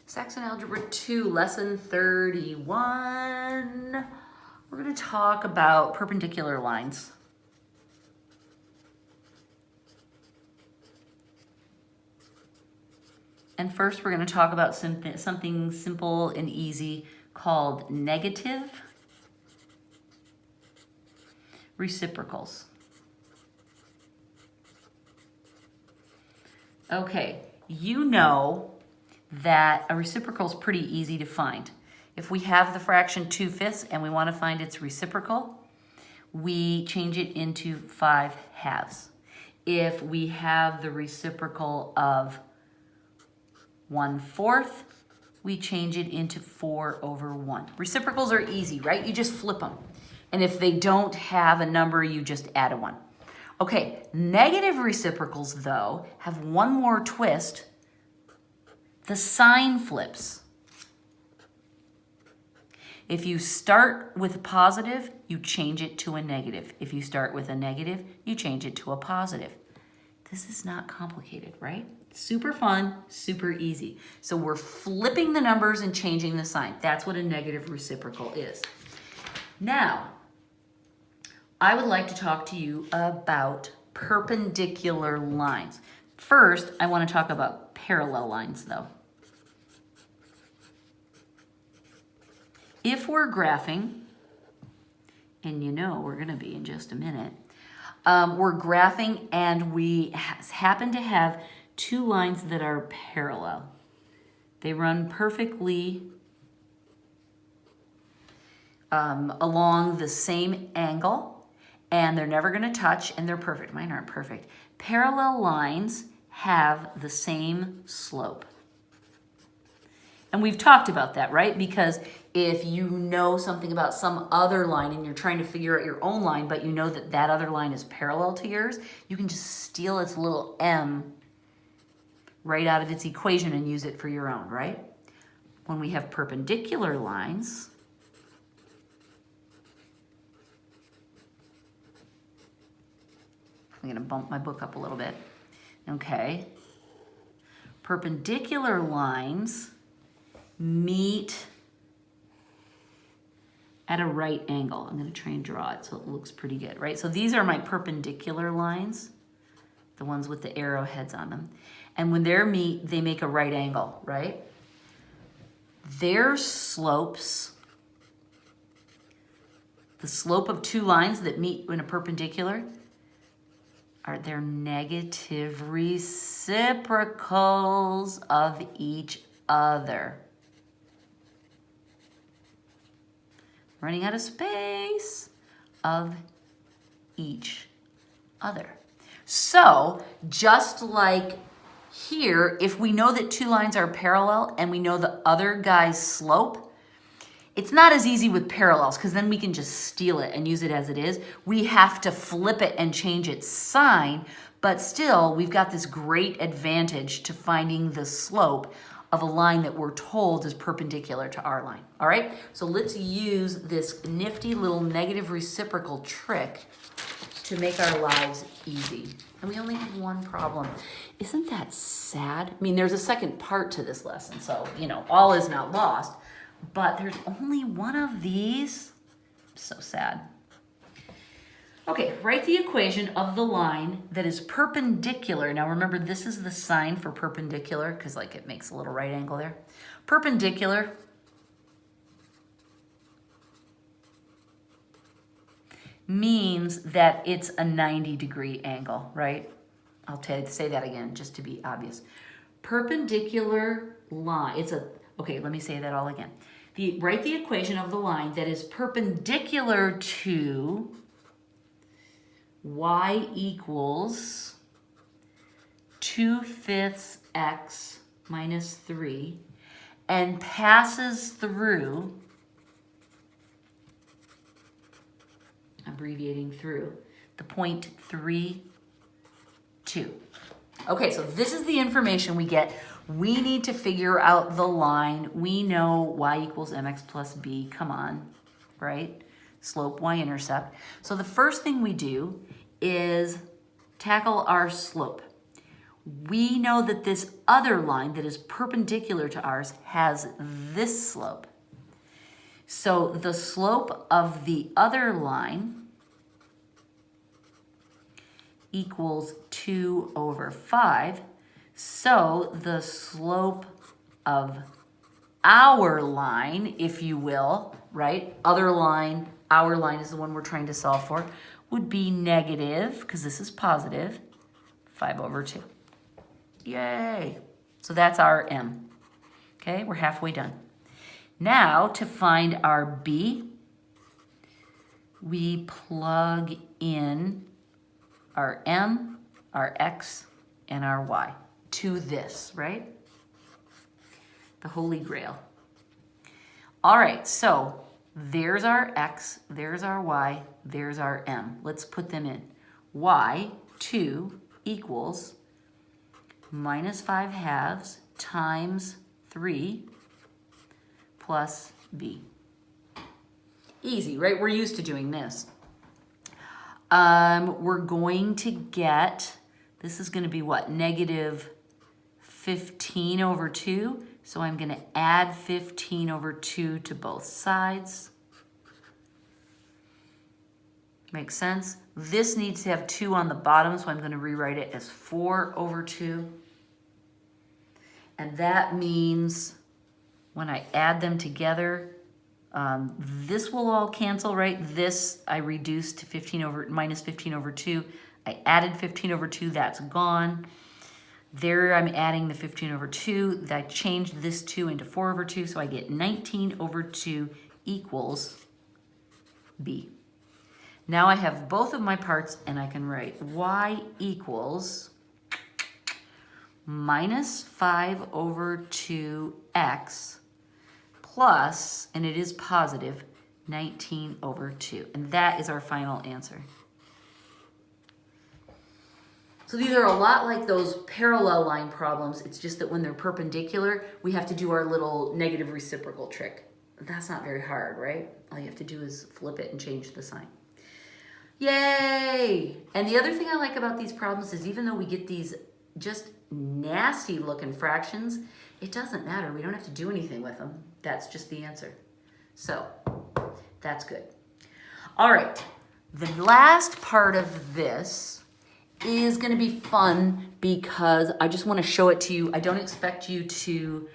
Saxon Algebra 2, Lesson 31. We're going to talk about perpendicular lines. And first we're going to talk about something simple and easy called negative reciprocals. Okay, you know that a reciprocal is pretty easy to find. If we have the fraction 2/5 and we want to find its reciprocal, we change it into 5/2. If we have the reciprocal of 1/4, we change it into 4/1. Reciprocals are easy, right? You just flip them. And if they don't have a number, you just add a 1. Okay, negative reciprocals, though, have one more twist. The sign flips. If you start with a positive, you change it to a negative. If you start with a negative, you change it to a positive. This is not complicated, right? Super fun, super easy. So we're flipping the numbers and changing the sign. That's what a negative reciprocal is. Now, I would like to talk to you about perpendicular lines. First, I want to talk about parallel lines, though. If we're graphing, and you know we're going to be in just a minute, we're graphing and we happen to have two lines that are parallel. They run perfectly along the same angle, and they're never going to touch, and they're perfect. Mine aren't perfect. Parallel lines have the same slope. And we've talked about that, right? Because if you know something about some other line and you're trying to figure out your own line, but you know that that other line is parallel to yours, you can just steal its little m right out of its equation and use it for your own, right? When we have perpendicular lines, I'm going to bump my book up a little bit. Okay. Perpendicular lines meet at a right angle. I'm going to try and draw it so it looks pretty good, right? So these are my perpendicular lines, the ones with the arrowheads on them. And when they meet, they make a right angle, right? Their slopes, the slope of two lines that meet in a perpendicular, are their negative reciprocals of each other. Running out of space of each other. So, just like here, if we know that two lines are parallel and we know the other guy's slope, it's not as easy with parallels because then we can just steal it and use it as it is. We have to flip it and change its sign, but still we've got this great advantage to finding the slope of a line that we're told is perpendicular to our line. All right, so let's use this nifty little negative reciprocal trick to make our lives easy. And we only have one problem. Isn't that sad? I mean, there's a second part to this lesson, so, you know, all is not lost, but there's only one of these. So sad. Okay, write the equation of the line that is perpendicular. Now remember, this is the sign for perpendicular because like it makes a little right angle there. Perpendicular means that it's a 90-degree angle, right? I'll say that again just to be obvious. Perpendicular line, okay, let me say that all again. Write the equation of the line that is perpendicular to y equals 2/5 x minus 3 and passes through, abbreviating through, the point 3, 2. Okay, so this is the information we get. We need to figure out the line. We know y equals mx plus b. Come on, right? Slope, y-intercept. So the first thing we do is tackle our slope. we know that this other line that is perpendicular to ours has this slope. So the slope of the other line equals 2 over 5. So the slope of our line, if you will, right? Other line, our line is the one we're trying to solve for, would be negative, because this is positive, 5 over 2. Yay! So that's our m. Okay, we're halfway done. Now, to find our b, we plug in our m, our x, and our y to this, right? The Holy Grail. All right, so there's our x, there's our y, there's our m. Let's put them in. Y, 2 equals minus 5 halves times 3 plus b. Easy, right? We're used to doing this. We're going to get, this is going to be what? Negative 15 over 2. So I'm going to add 15 over 2 to both sides. Makes sense? This needs to have 2 on the bottom, so I'm going to rewrite it as 4 over 2. And that means when I add them together, this will all cancel, right? This I reduced to minus 15 over 2. I added 15 over 2, that's gone. There I'm adding the 15 over 2. I changed this 2 into 4 over 2, so I get 19 over 2 equals b. Now I have both of my parts, and I can write y equals minus 5 over 2x plus, and it is positive, 19 over 2. And that is our final answer. So these are a lot like those parallel line problems. It's just that when they're perpendicular, we have to do our little negative reciprocal trick. That's not very hard, right? All you have to do is flip it and change the sign. Yay! And the other thing I like about these problems is even though we get these just nasty looking fractions, it doesn't matter. We don't have to do anything with them. That's just the answer. So that's good. All right, the last part of this is going to be fun because I just want to show it to you. I don't expect you to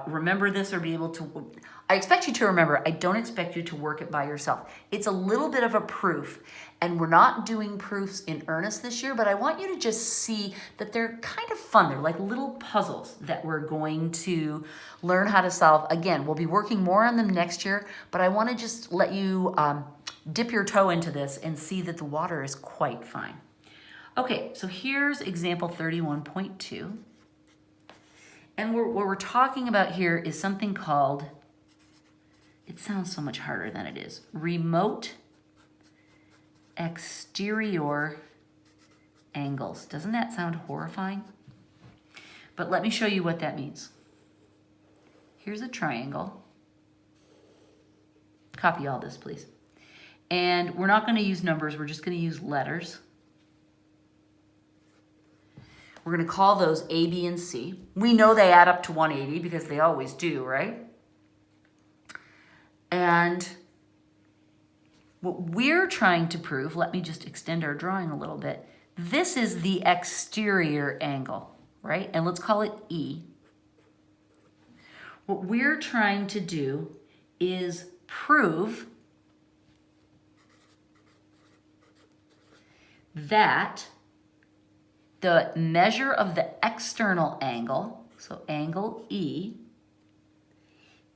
remember this or be able to, I expect you to remember, I don't expect you to work it by yourself. It's a little bit of a proof, and we're not doing proofs in earnest this year, but I want you to just see that they're kind of fun. They're like little puzzles that we're going to learn how to solve. Again, we'll be working more on them next year, but I want to just let you dip your toe into this and see that the water is quite fine. Okay, so here's example 31.2. And what we're talking about here is something called, it sounds so much harder than it is, remote exterior angles. Doesn't that sound horrifying? But let me show you what that means. Here's a triangle. Copy all this, please. And we're not going to use numbers, we're just going to use letters. We're going to call those A, B, and C. We know they add up to 180 because they always do, right? And what we're trying to prove, let me just extend our drawing a little bit. This is the exterior angle, right? And let's call it E. What we're trying to do is prove that the measure of the external angle, so angle E,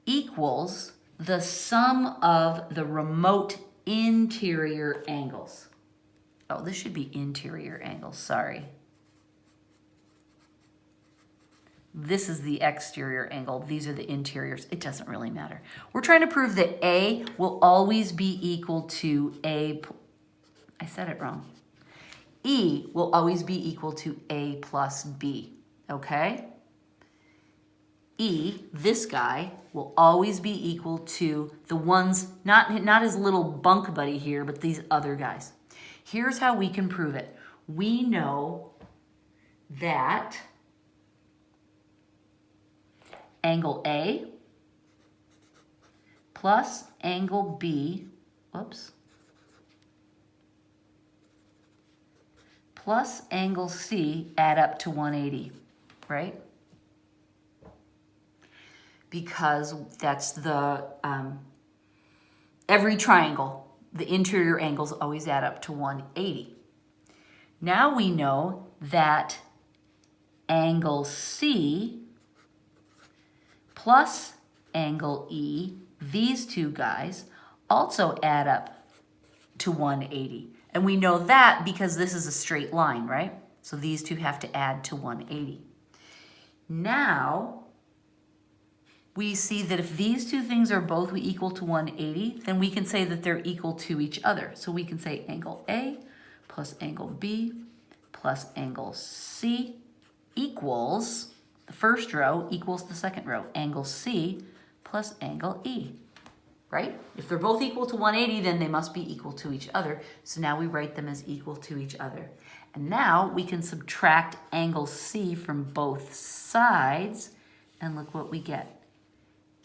equals the sum of the remote interior angles. Oh, this should be interior angles, sorry. This is the exterior angle. These are the interiors. It doesn't really matter. We're trying to prove that A will always be equal to A. I said it wrong. E will always be equal to A plus B, okay? E, this guy, will always be equal to the ones, not his little bunk buddy here, but these other guys. Here's how we can prove it. We know that angle A plus angle B, plus angle C add up to 180, right? Because that's the, every triangle, the interior angles always add up to 180. Now we know that angle C plus angle E, these two guys, also add up to 180. And we know that because this is a straight line, right? So these two have to add to 180. Now, we see that if these two things are both equal to 180, then we can say that they're equal to each other. So we can say angle A plus angle B plus angle C equals, the first row equals the second row, angle C plus angle E, right? If they're both equal to 180, then they must be equal to each other. So now we write them as equal to each other. And now we can subtract angle C from both sides, and look what we get.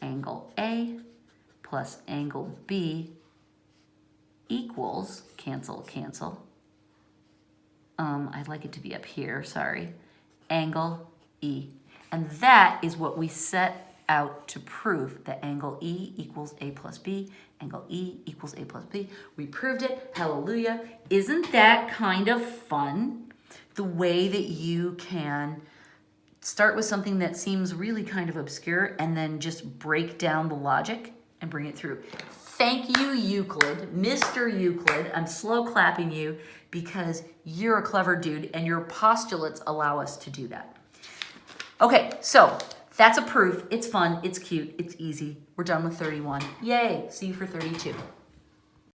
Angle A plus angle B equals, cancel, cancel. I'd like it to be up here, sorry. Angle E. And that is what we set out to prove, that angle E equals A plus B, angle E equals A plus B. We proved it, hallelujah. Isn't that kind of fun? The way that you can start with something that seems really kind of obscure and then just break down the logic and bring it through. Thank you, Euclid, Mr. Euclid. I'm slow clapping you because you're a clever dude and your postulates allow us to do that. Okay, so that's a proof. It's fun, it's cute, it's easy. We're done with 31. Yay, see you for 32.